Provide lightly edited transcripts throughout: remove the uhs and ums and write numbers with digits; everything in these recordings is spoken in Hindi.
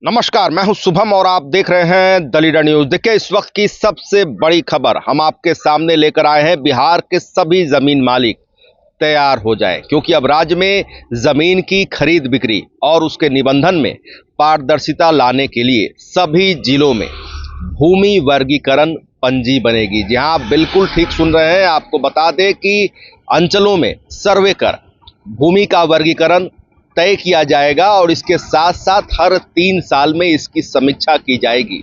नमस्कार, मैं हूं शुभम और आप देख रहे हैं द लीडर न्यूज। देखिए, इस वक्त की सबसे बड़ी खबर हम आपके सामने लेकर आए हैं। बिहार के सभी जमीन मालिक तैयार हो जाएं, क्योंकि अब राज्य में जमीन की खरीद बिक्री और उसके निबंधन में पारदर्शिता लाने के लिए सभी जिलों में भूमि वर्गीकरण पंजी बनेगी। जी हाँ, आप बिल्कुल ठीक सुन रहे हैं। आपको बता दें कि अंचलों में सर्वे कर भूमि का वर्गीकरण तय किया जाएगा और इसके साथ साथ हर 3 साल में इसकी समीक्षा की जाएगी।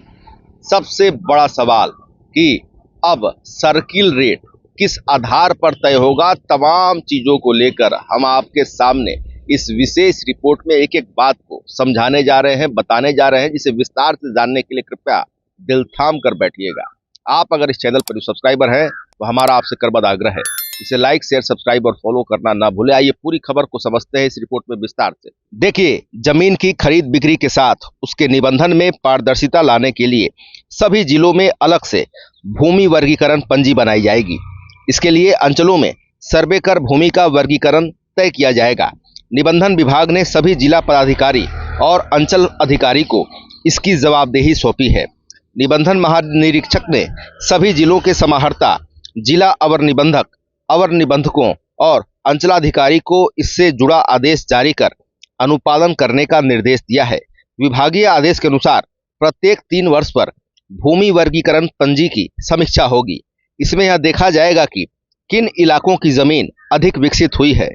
सबसे बड़ा सवाल कि अब सर्किल रेट किस आधार पर तय होगा, तमाम चीजों को लेकर हम आपके सामने इस विशेष रिपोर्ट में एक एक बात को समझाने जा रहे हैं, बताने जा रहे हैं, जिसे विस्तार से जानने के लिए कृपया दिल थाम कर बैठिएगा। आप अगर इस चैनल पर सब्सक्राइबर हैं तो हमारा आपसे करबद्ध आग्रह है, इसे लाइक, शेयर, सब्सक्राइब और फॉलो करना ना भूले। आइए पूरी खबर को समझते हैं इस रिपोर्ट में विस्तार से। देखिए, जमीन की खरीद बिक्री के साथ उसके निबंधन में पारदर्शिता लाने के लिए सभी जिलों में अलग से भूमि वर्गीकरण पंजी बनाई जाएगी। इसके लिए अंचलों में सर्वे कर भूमि का वर्गीकरण तय किया जाएगा। निबंधन विभाग ने सभी जिला पदाधिकारी और अंचल अधिकारी को इसकी जवाबदेही सौंपी है। निबंधन महानिरीक्षक ने सभी जिलों के समाहर्ता, जिला अवर निबंधक, अवर निबंधकों और अंचलाधिकारी को इससे जुड़ा आदेश जारी कर अनुपालन करने का निर्देश दिया है। विभागीय आदेश के अनुसार प्रत्येक 3 वर्ष पर भूमि वर्गीकरण पंजी की समीक्षा होगी। इसमें यह देखा जाएगा कि किन इलाकों की जमीन अधिक विकसित हुई है,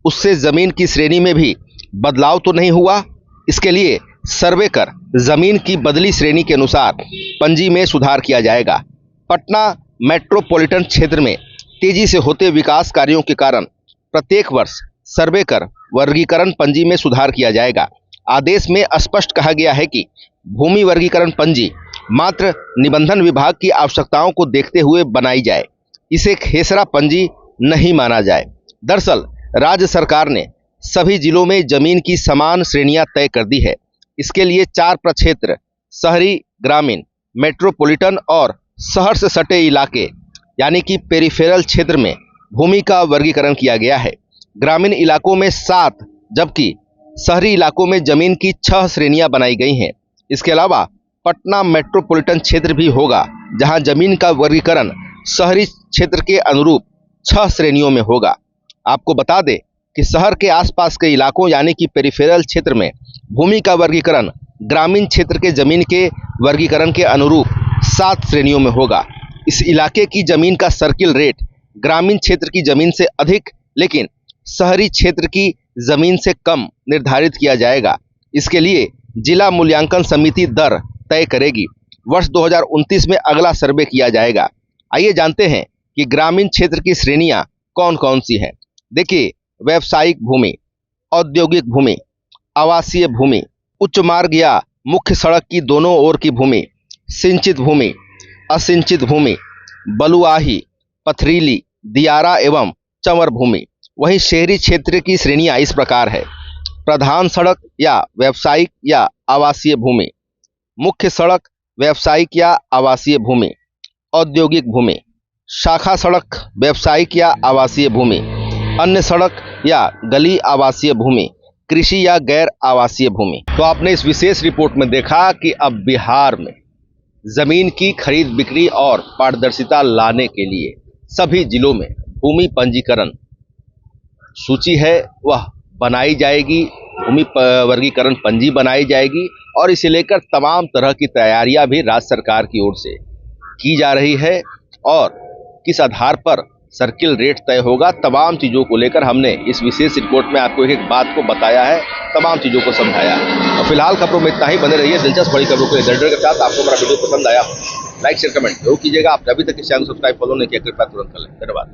उससे जमीन की श्रेणी में भी बदलाव तो नहीं हुआ। इसके लिए सर्वे कर जमीन की बदली श्रेणी के अनुसार पंजी में सुधार किया जाएगा। पटना मेट्रोपॉलिटन क्षेत्र में तेजी से होते विकास कार्यों के कारण प्रत्येक वर्ष सर्वे कर वर्गीकरण पंजी में सुधार किया जाएगा। आदेश में स्पष्ट कहा गया है कि भूमि वर्गीकरण पंजी मात्र निबंधन विभाग की आवश्यकताओं को देखते हुए बनाई जाए, इसे खेसरा पंजी नहीं माना जाए। दरअसल राज्य सरकार ने सभी जिलों में जमीन की समान श्रेणियां तय कर दी है। इसके लिए 4 प्रक्षेत्र, शहरी, ग्रामीण, मेट्रोपॉलिटन और शहर से सटे इलाके यानी कि पेरिफेरल क्षेत्र में भूमि का वर्गीकरण किया गया है। ग्रामीण इलाकों में 7 जबकि शहरी इलाकों में जमीन की 6 श्रेणियां बनाई गई हैं। इसके अलावा पटना मेट्रोपॉलिटन क्षेत्र भी होगा, जहां जमीन का वर्गीकरण शहरी क्षेत्र के अनुरूप 6 श्रेणियों में होगा। आपको बता दें कि शहर के आसपास के इलाकों यानी कि पेरिफेरल क्षेत्र में भूमि का वर्गीकरण ग्रामीण क्षेत्र के जमीन के वर्गीकरण के अनुरूप 7 श्रेणियों में होगा। इस इलाके की जमीन का सर्किल रेट ग्रामीण क्षेत्र की जमीन से अधिक लेकिन शहरी क्षेत्र की जमीन से कम निर्धारित किया जाएगा। इसके लिए जिला मूल्यांकन समिति दर तय करेगी। वर्ष 2029 में अगला सर्वे किया जाएगा। आइए जानते हैं कि ग्रामीण क्षेत्र की श्रेणियां कौन कौन सी हैं। देखिए, व्यावसायिक भूमि, औद्योगिक भूमि, आवासीय भूमि, उच्च मार्ग या मुख्य सड़क की दोनों ओर की भूमि, सिंचित भूमि, असिंचित भूमि, बलुआही, पथरीली, दियारा एवं चंवर भूमि। वहीं शहरी क्षेत्र की श्रेणियां इस प्रकार है: प्रधान सड़क या व्यावसायिक या आवासीय भूमि, मुख्य सड़क, व्यावसायिक या आवासीय भूमि, औद्योगिक भूमि, शाखा सड़क, व्यावसायिक या आवासीय भूमि, अन्य सड़क या गली, आवासीय भूमि, कृषि या गैर आवासीय भूमि। तो आपने इस विशेष रिपोर्ट में देखा कि अब बिहार में जमीन की खरीद बिक्री और पारदर्शिता लाने के लिए सभी जिलों में भूमि पंजीकरण सूची है वह बनाई जाएगी, भूमि वर्गीकरण पंजी बनाई जाएगी और इसे लेकर तमाम तरह की तैयारियां भी राज्य सरकार की ओर से की जा रही है। और किस आधार पर सर्किल रेट तय होगा, तमाम चीज़ों को लेकर हमने इस विशेष रिपोर्ट में आपको एक एक बात को बताया है, तमाम चीज़ों को समझाया है। और फिलहाल खबरों में इतना ही। बने रहिए दिलचस्प बड़ी खबरों के के साथ। आपको मेरा वीडियो पसंद आया, लाइक, शेयर, कमेंट जरूर कीजिएगा। आप अभी तक इस चैनल को सब्सक्राइब फॉलो नहीं किया, कृपया तुरंत कर लें। धन्यवाद।